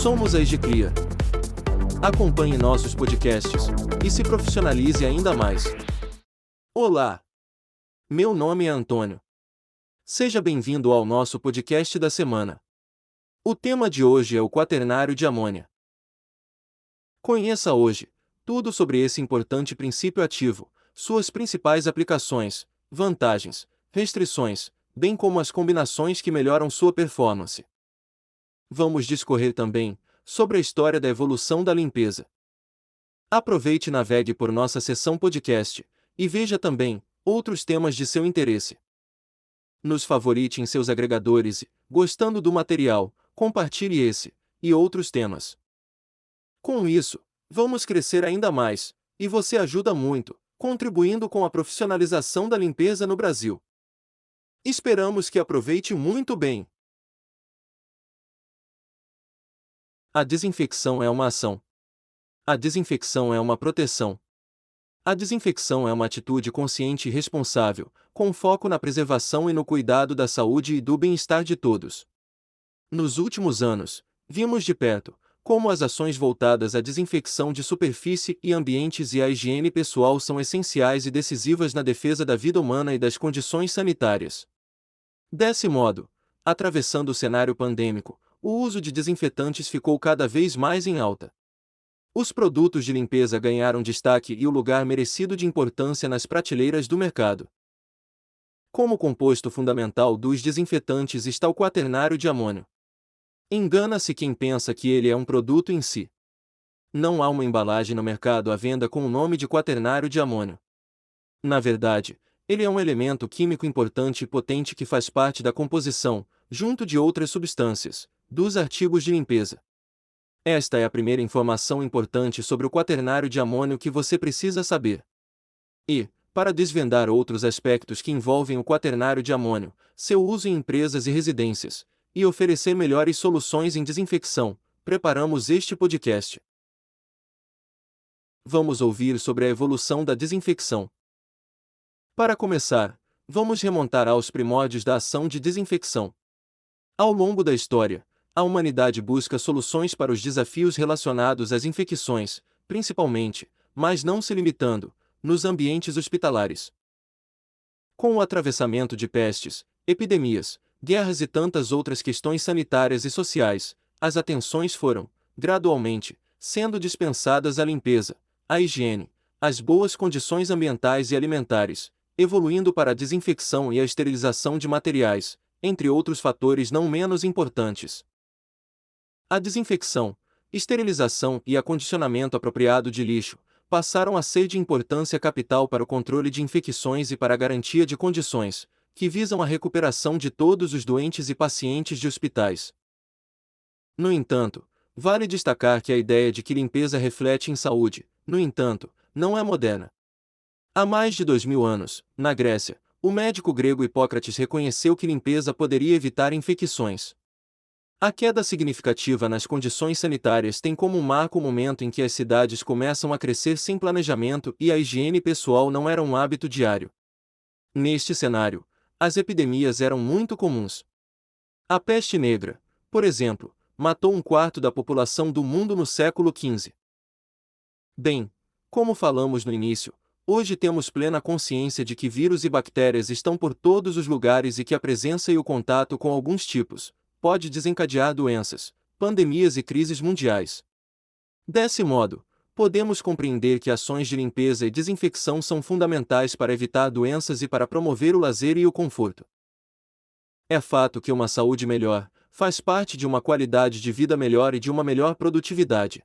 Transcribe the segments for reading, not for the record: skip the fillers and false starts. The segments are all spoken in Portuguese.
Somos a EGCLIA. Acompanhe nossos podcasts e se profissionalize ainda mais. Olá! Meu nome é Antônio. Seja bem-vindo ao nosso podcast da semana. O tema de hoje é o quaternário de amônia. Conheça hoje tudo sobre esse importante princípio ativo, suas principais aplicações, vantagens, restrições, bem como as combinações que melhoram sua performance. Vamos discorrer também sobre a história da evolução da limpeza. Aproveite e navegue por nossa seção podcast e veja também outros temas de seu interesse. Nos favorite em seus agregadores e, gostando do material, compartilhe esse e outros temas. Com isso, vamos crescer ainda mais, e você ajuda muito, contribuindo com a profissionalização da limpeza no Brasil. Esperamos que aproveite muito bem. A desinfecção é uma ação. A desinfecção é uma proteção. A desinfecção é uma atitude consciente e responsável, com foco na preservação e no cuidado da saúde e do bem-estar de todos. Nos últimos anos, vimos de perto como as ações voltadas à desinfecção de superfície e ambientes e à higiene pessoal são essenciais e decisivas na defesa da vida humana e das condições sanitárias. Desse modo, atravessando o cenário pandêmico, o uso de desinfetantes ficou cada vez mais em alta. Os produtos de limpeza ganharam destaque e o lugar merecido de importância nas prateleiras do mercado. Como composto fundamental dos desinfetantes está o quaternário de amônio. Engana-se quem pensa que ele é um produto em si. Não há uma embalagem no mercado à venda com o nome de quaternário de amônio. Na verdade, ele é um elemento químico importante e potente que faz parte da composição, junto de outras substâncias, dos artigos de limpeza. Esta é a primeira informação importante sobre o quaternário de amônio que você precisa saber. E, para desvendar outros aspectos que envolvem o quaternário de amônio, seu uso em empresas e residências, e oferecer melhores soluções em desinfecção, preparamos este podcast. Vamos ouvir sobre a evolução da desinfecção. Para começar, vamos remontar aos primórdios da ação de desinfecção. Ao longo da história, a humanidade busca soluções para os desafios relacionados às infecções, principalmente, mas não se limitando, nos ambientes hospitalares. Com o atravessamento de pestes, epidemias, guerras e tantas outras questões sanitárias e sociais, as atenções foram, gradualmente, sendo dispensadas à limpeza, à higiene, às boas condições ambientais e alimentares, evoluindo para a desinfecção e a esterilização de materiais, entre outros fatores não menos importantes. A desinfecção, esterilização e acondicionamento apropriado de lixo passaram a ser de importância capital para o controle de infecções e para a garantia de condições que visam a recuperação de todos os doentes e pacientes de hospitais. No entanto, vale destacar que a ideia de que limpeza reflete em saúde, no entanto, não é moderna. Há mais de 2000 anos, na Grécia, o médico grego Hipócrates reconheceu que limpeza poderia evitar infecções. A queda significativa nas condições sanitárias tem como marco o momento em que as cidades começam a crescer sem planejamento e a higiene pessoal não era um hábito diário. Neste cenário, as epidemias eram muito comuns. A peste negra, por exemplo, matou 1/4 da população do mundo no século XV. Bem, como falamos no início, hoje temos plena consciência de que vírus e bactérias estão por todos os lugares e que a presença e o contato com alguns tipos pode desencadear doenças, pandemias e crises mundiais. Desse modo, podemos compreender que ações de limpeza e desinfecção são fundamentais para evitar doenças e para promover o lazer e o conforto. É fato que uma saúde melhor faz parte de uma qualidade de vida melhor e de uma melhor produtividade.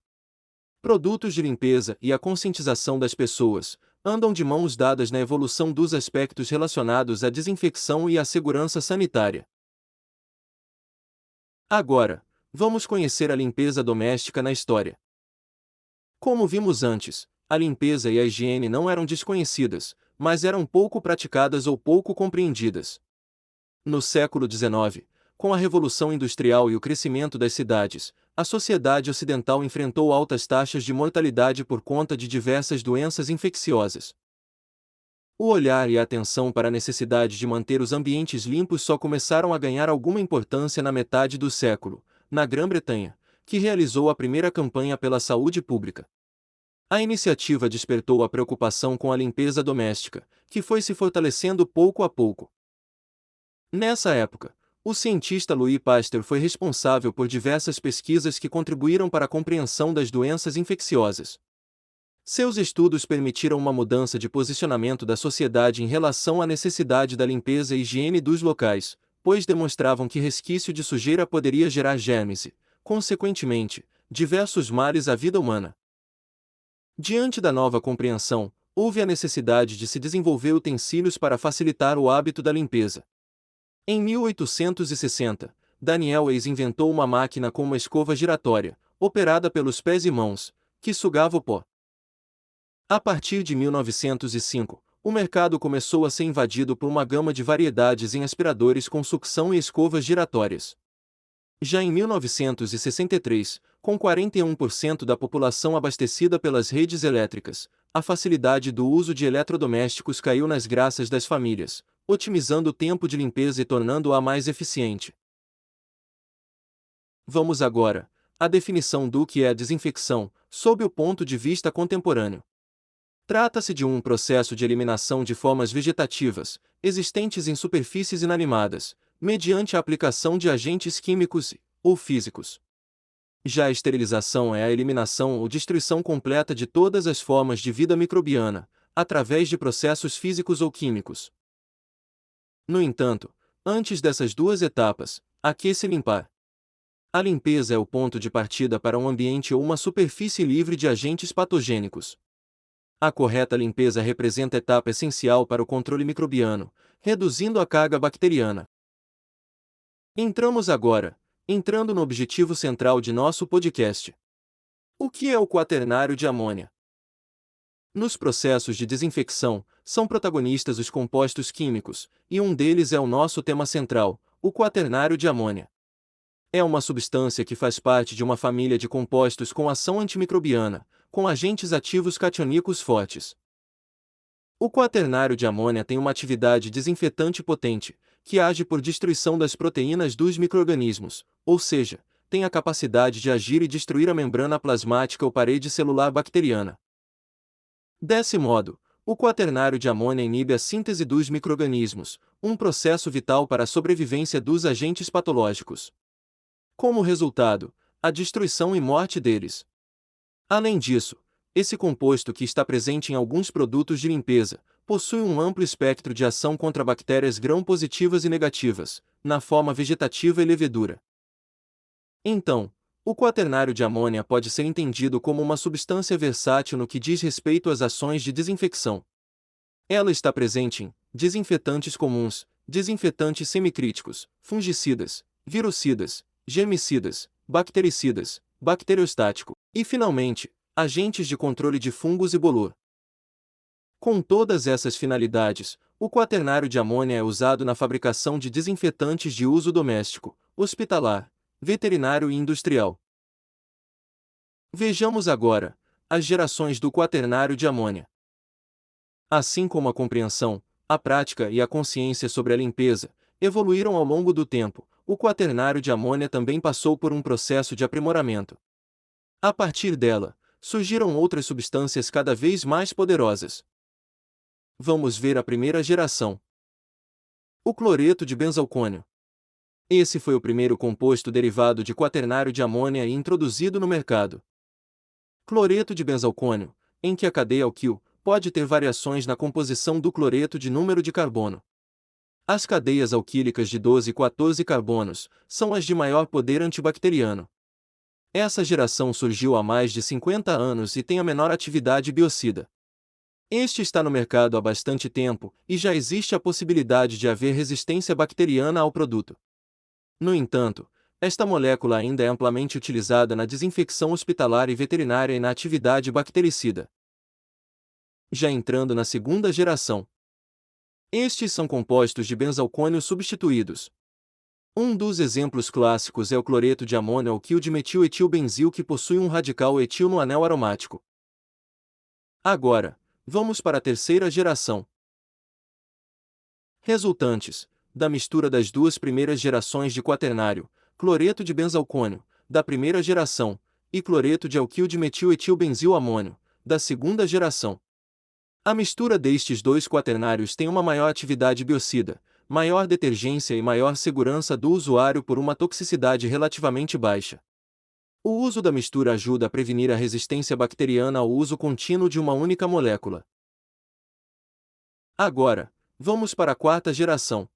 Produtos de limpeza e a conscientização das pessoas andam de mãos dadas na evolução dos aspectos relacionados à desinfecção e à segurança sanitária. Agora, vamos conhecer a limpeza doméstica na história. Como vimos antes, a limpeza e a higiene não eram desconhecidas, mas eram pouco praticadas ou pouco compreendidas. No século XIX, com a Revolução Industrial e o crescimento das cidades, a sociedade ocidental enfrentou altas taxas de mortalidade por conta de diversas doenças infecciosas. O olhar e a atenção para a necessidade de manter os ambientes limpos só começaram a ganhar alguma importância na metade do século, na Grã-Bretanha, que realizou a primeira campanha pela saúde pública. A iniciativa despertou a preocupação com a limpeza doméstica, que foi se fortalecendo pouco a pouco. Nessa época, o cientista Louis Pasteur foi responsável por diversas pesquisas que contribuíram para a compreensão das doenças infecciosas. Seus estudos permitiram uma mudança de posicionamento da sociedade em relação à necessidade da limpeza e higiene dos locais, pois demonstravam que resquício de sujeira poderia gerar germes e, consequentemente, diversos males à vida humana. Diante da nova compreensão, houve a necessidade de se desenvolver utensílios para facilitar o hábito da limpeza. Em 1860, Daniel Weiss inventou uma máquina com uma escova giratória, operada pelos pés e mãos, que sugava o pó. A partir de 1905, o mercado começou a ser invadido por uma gama de variedades em aspiradores com sucção e escovas giratórias. Já em 1963, com 41% da população abastecida pelas redes elétricas, a facilidade do uso de eletrodomésticos caiu nas graças das famílias, otimizando o tempo de limpeza e tornando-a mais eficiente. Vamos agora à definição do que é a desinfecção, sob o ponto de vista contemporâneo. Trata-se de um processo de eliminação de formas vegetativas, existentes em superfícies inanimadas, mediante a aplicação de agentes químicos ou físicos. Já a esterilização é a eliminação ou destruição completa de todas as formas de vida microbiana, através de processos físicos ou químicos. No entanto, antes dessas duas etapas, há que se limpar. A limpeza é o ponto de partida para um ambiente ou uma superfície livre de agentes patogênicos. A correta limpeza representa a etapa essencial para o controle microbiano, reduzindo a carga bacteriana. Entrando no objetivo central de nosso podcast. O que é o quaternário de amônia? Nos processos de desinfecção, são protagonistas os compostos químicos, e um deles é o nosso tema central, o quaternário de amônia. É uma substância que faz parte de uma família de compostos com ação antimicrobiana, com agentes ativos cationílicos fortes. O quaternário de amônia tem uma atividade desinfetante potente, que age por destruição das proteínas dos micro-organismos, ou seja, tem a capacidade de agir e destruir a membrana plasmática ou parede celular bacteriana. Desse modo, o quaternário de amônia inibe a síntese dos micro-organismos, um processo vital para a sobrevivência dos agentes patológicos. Como resultado, a destruição e morte deles. Além disso, esse composto, que está presente em alguns produtos de limpeza, possui um amplo espectro de ação contra bactérias gram-positivas e negativas, na forma vegetativa e levedura. Então, o quaternário de amônia pode ser entendido como uma substância versátil no que diz respeito às ações de desinfecção. Ela está presente em desinfetantes comuns, desinfetantes semicríticos, fungicidas, virucidas, germicidas, bactericidas, bacteriostático, e finalmente, agentes de controle de fungos e bolor. Com todas essas finalidades, o quaternário de amônia é usado na fabricação de desinfetantes de uso doméstico, hospitalar, veterinário e industrial. Vejamos agora as gerações do quaternário de amônia. Assim como a compreensão, a prática e a consciência sobre a limpeza evoluíram ao longo do tempo, o quaternário de amônia também passou por um processo de aprimoramento. A partir dela, surgiram outras substâncias cada vez mais poderosas. Vamos ver a primeira geração. O cloreto de benzalcônio. Esse foi o primeiro composto derivado de quaternário de amônia e introduzido no mercado. Cloreto de benzalcônio, em que a cadeia alquil pode ter variações na composição do cloreto de número de carbono. As cadeias alquílicas de 12 e 14 carbonos são as de maior poder antibacteriano. Essa geração surgiu há mais de 50 anos e tem a menor atividade biocida. Este está no mercado há bastante tempo, e já existe a possibilidade de haver resistência bacteriana ao produto. No entanto, esta molécula ainda é amplamente utilizada na desinfecção hospitalar e veterinária e na atividade bactericida. Já entrando na segunda geração. Estes são compostos de benzalcônio substituídos. Um dos exemplos clássicos é o cloreto de amônio alquil de metil-etilbenzil, que possui um radical etil no anel aromático. Agora, vamos para a terceira geração. Resultantes da mistura das duas primeiras gerações de quaternário, cloreto de benzalcônio, da primeira geração, e cloreto de alquil de metil-etilbenzilamônio, da segunda geração. A mistura destes dois quaternários tem uma maior atividade biocida, maior detergência e maior segurança do usuário por uma toxicidade relativamente baixa. O uso da mistura ajuda a prevenir a resistência bacteriana ao uso contínuo de uma única molécula. Agora, vamos para a quarta geração.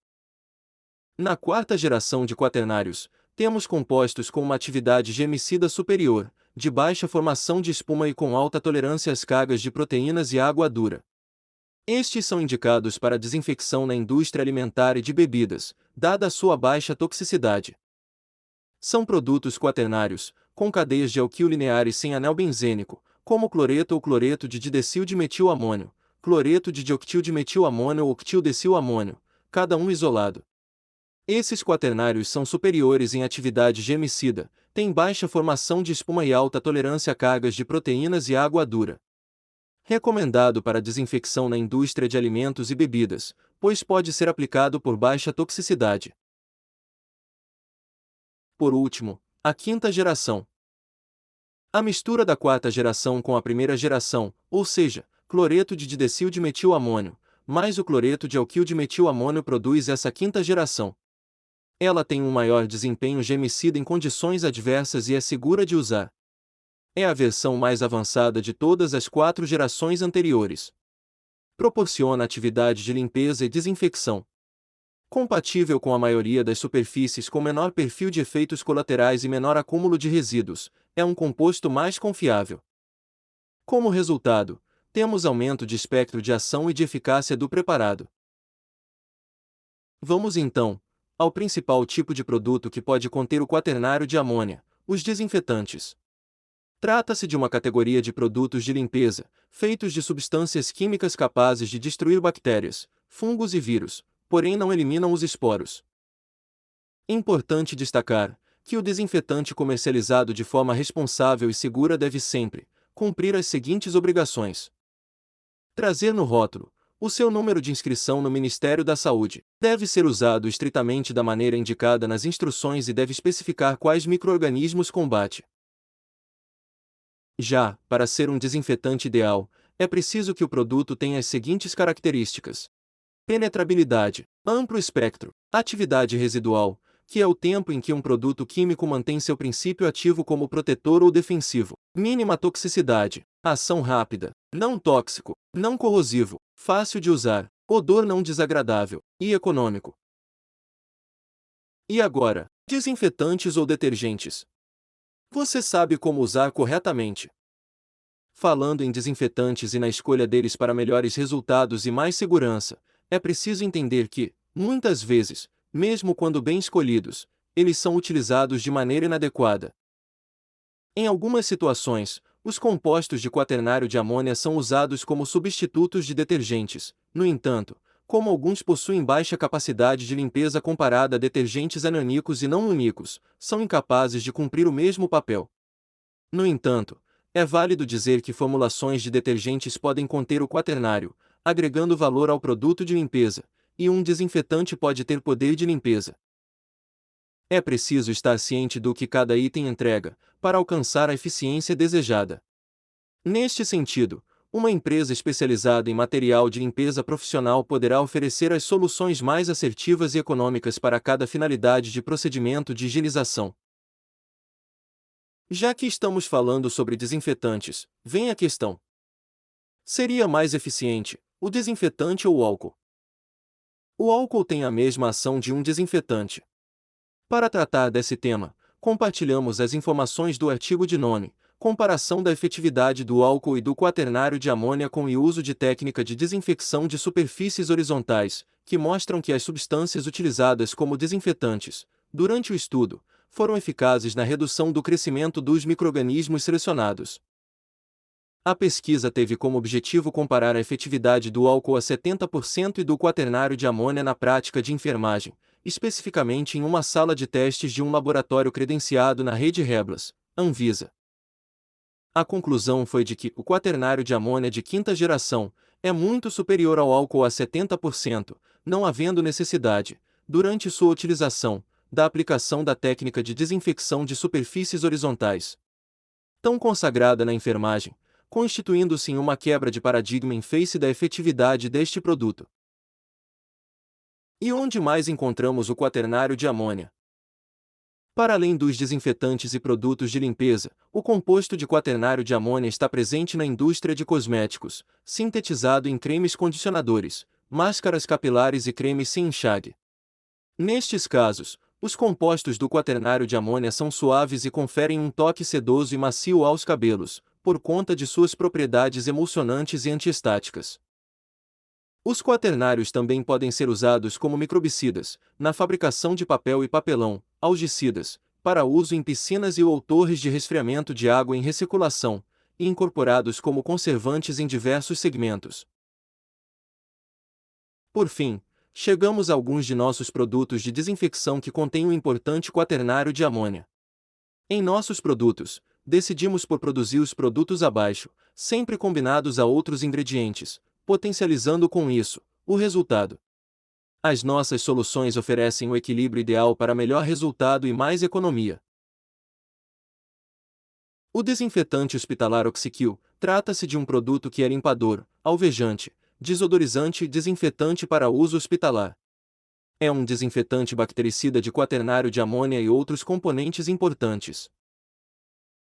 Na quarta geração de quaternários, temos compostos com uma atividade gemicida superior, de baixa formação de espuma e com alta tolerância às cargas de proteínas e água dura. Estes são indicados para desinfecção na indústria alimentar e de bebidas, dada a sua baixa toxicidade. São produtos quaternários, com cadeias de alquil lineares sem anel benzênico, como cloreto ou cloreto de didecil-dimetilamônio, cloreto de dioctil-dimetilamônio ou octil-decilamônio, cada um isolado. Esses quaternários são superiores em atividade gemicida, têm baixa formação de espuma e alta tolerância a cargas de proteínas e água dura. Recomendado para desinfecção na indústria de alimentos e bebidas, pois pode ser aplicado por baixa toxicidade. Por último, a quinta geração. A mistura da quarta geração com a primeira geração, ou seja, cloreto de didecil-dimetilamônio, mais o cloreto de alquil de metilamônio produz essa quinta geração. Ela tem um maior desempenho gemicida em condições adversas e é segura de usar. É a versão mais avançada de todas as 4 gerações anteriores. Proporciona atividade de limpeza e desinfecção. Compatível com a maioria das superfícies com menor perfil de efeitos colaterais e menor acúmulo de resíduos, é um composto mais confiável. Como resultado, temos aumento de espectro de ação e de eficácia do preparado. Vamos então ao principal tipo de produto que pode conter o quaternário de amônia, os desinfetantes. Trata-se de uma categoria de produtos de limpeza, feitos de substâncias químicas capazes de destruir bactérias, fungos e vírus, porém não eliminam os esporos. Importante destacar que o desinfetante comercializado de forma responsável e segura deve sempre cumprir as seguintes obrigações: trazer no rótulo o seu número de inscrição no Ministério da Saúde, deve ser usado estritamente da maneira indicada nas instruções e deve especificar quais micro-organismos combate. Já, para ser um desinfetante ideal, é preciso que o produto tenha as seguintes características: penetrabilidade, amplo espectro, atividade residual, que é o tempo em que um produto químico mantém seu princípio ativo como protetor ou defensivo, mínima toxicidade, ação rápida, não tóxico, não corrosivo, fácil de usar, odor não desagradável, e econômico. E agora, desinfetantes ou detergentes? Você sabe como usar corretamente. Falando em desinfetantes e na escolha deles para melhores resultados e mais segurança, é preciso entender que, muitas vezes, mesmo quando bem escolhidos, eles são utilizados de maneira inadequada. Em algumas situações, os compostos de quaternário de amônia são usados como substitutos de detergentes. No entanto, como alguns possuem baixa capacidade de limpeza comparada a detergentes aniônicos e não únicos, são incapazes de cumprir o mesmo papel. No entanto, é válido dizer que formulações de detergentes podem conter o quaternário, agregando valor ao produto de limpeza, e um desinfetante pode ter poder de limpeza. É preciso estar ciente do que cada item entrega, para alcançar a eficiência desejada. Neste sentido, uma empresa especializada em material de limpeza profissional poderá oferecer as soluções mais assertivas e econômicas para cada finalidade de procedimento de higienização. Já que estamos falando sobre desinfetantes, vem a questão: seria mais eficiente o desinfetante ou o álcool? O álcool tem a mesma ação de um desinfetante. Para tratar desse tema, compartilhamos as informações do artigo de nome Comparação da efetividade do álcool e do quaternário de amônia com o uso de técnica de desinfecção de superfícies horizontais, que mostram que as substâncias utilizadas como desinfetantes, durante o estudo, foram eficazes na redução do crescimento dos micro-organismos selecionados. A pesquisa teve como objetivo comparar a efetividade do álcool a 70% e do quaternário de amônia na prática de enfermagem, especificamente em uma sala de testes de um laboratório credenciado na rede Reblas, Anvisa. A conclusão foi de que o quaternário de amônia de quinta geração é muito superior ao álcool a 70%, não havendo necessidade, durante sua utilização, da aplicação da técnica de desinfecção de superfícies horizontais, tão consagrada na enfermagem, constituindo-se em uma quebra de paradigma em face da efetividade deste produto. E onde mais encontramos o quaternário de amônia? Para além dos desinfetantes e produtos de limpeza, o composto de quaternário de amônia está presente na indústria de cosméticos, sintetizado em cremes condicionadores, máscaras capilares e cremes sem enxague. Nestes casos, os compostos do quaternário de amônia são suaves e conferem um toque sedoso e macio aos cabelos, por conta de suas propriedades emulsionantes e antiestáticas. Os quaternários também podem ser usados como microbicidas, na fabricação de papel e papelão, algicidas, para uso em piscinas ou torres de resfriamento de água em recirculação, e incorporados como conservantes em diversos segmentos. Por fim, chegamos a alguns de nossos produtos de desinfecção que contêm um importante quaternário de amônia. Em nossos produtos, decidimos por produzir os produtos abaixo, sempre combinados a outros ingredientes, potencializando com isso o resultado. As nossas soluções oferecem o equilíbrio ideal para melhor resultado e mais economia. O desinfetante hospitalar OxiClean trata-se de um produto que é limpador, alvejante, desodorizante e desinfetante para uso hospitalar. É um desinfetante bactericida de quaternário de amônia e outros componentes importantes.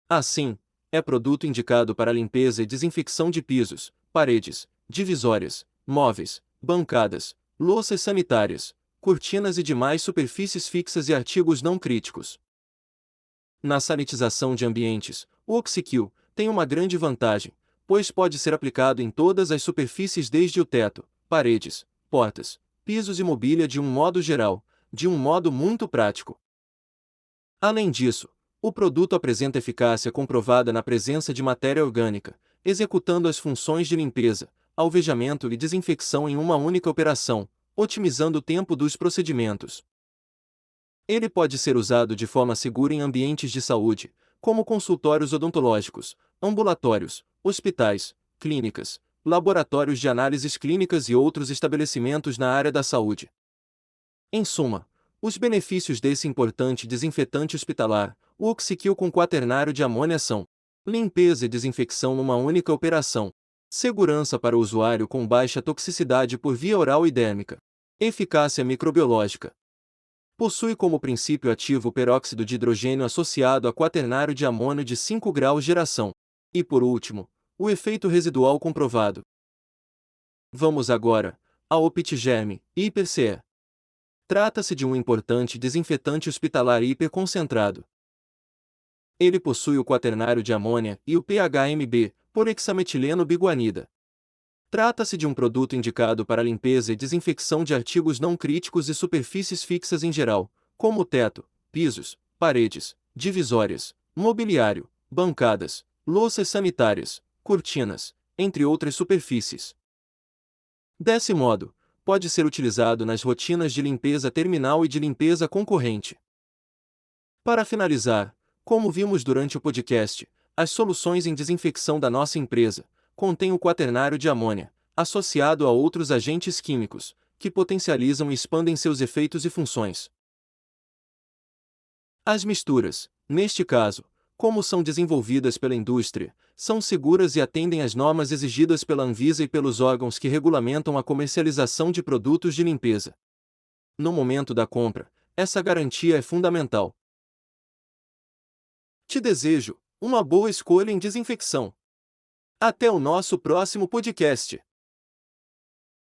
Assim, é produto indicado para limpeza e desinfecção de pisos, paredes, divisórias, móveis, bancadas, louças sanitárias, cortinas e demais superfícies fixas e artigos não críticos. Na sanitização de ambientes, o OxiClean tem uma grande vantagem, pois pode ser aplicado em todas as superfícies desde o teto, paredes, portas, pisos e mobília de um modo geral, de um modo muito prático. Além disso, o produto apresenta eficácia comprovada na presença de matéria orgânica, executando as funções de limpeza, alvejamento e desinfecção em uma única operação, otimizando o tempo dos procedimentos. Ele pode ser usado de forma segura em ambientes de saúde, como consultórios odontológicos, ambulatórios, hospitais, clínicas, laboratórios de análises clínicas e outros estabelecimentos na área da saúde. Em suma, os benefícios desse importante desinfetante hospitalar, o OxiClean com quaternário de amônia são: limpeza e desinfecção numa única operação, segurança para o usuário com baixa toxicidade por via oral e dérmica, eficácia microbiológica. Possui como princípio ativo o peróxido de hidrogênio associado a quaternário de amônio de 5 graus geração. E por último, o efeito residual comprovado. Vamos agora ao Optigerm Hiper-CE. Trata-se de um importante desinfetante hospitalar hiperconcentrado. Ele possui o quaternário de amônia e o PHMB, por hexametileno biguanida. Trata-se de um produto indicado para limpeza e desinfecção de artigos não críticos e superfícies fixas em geral, como teto, pisos, paredes, divisórias, mobiliário, bancadas, louças sanitárias, cortinas, entre outras superfícies. Desse modo, pode ser utilizado nas rotinas de limpeza terminal e de limpeza concorrente. Para finalizar, como vimos durante o podcast, as soluções em desinfecção da nossa empresa contêm o quaternário de amônia, associado a outros agentes químicos, que potencializam e expandem seus efeitos e funções. As misturas, neste caso, como são desenvolvidas pela indústria, são seguras e atendem às normas exigidas pela Anvisa e pelos órgãos que regulamentam a comercialização de produtos de limpeza. No momento da compra, essa garantia é fundamental. Te desejo uma boa escolha em desinfecção. Até o nosso próximo podcast.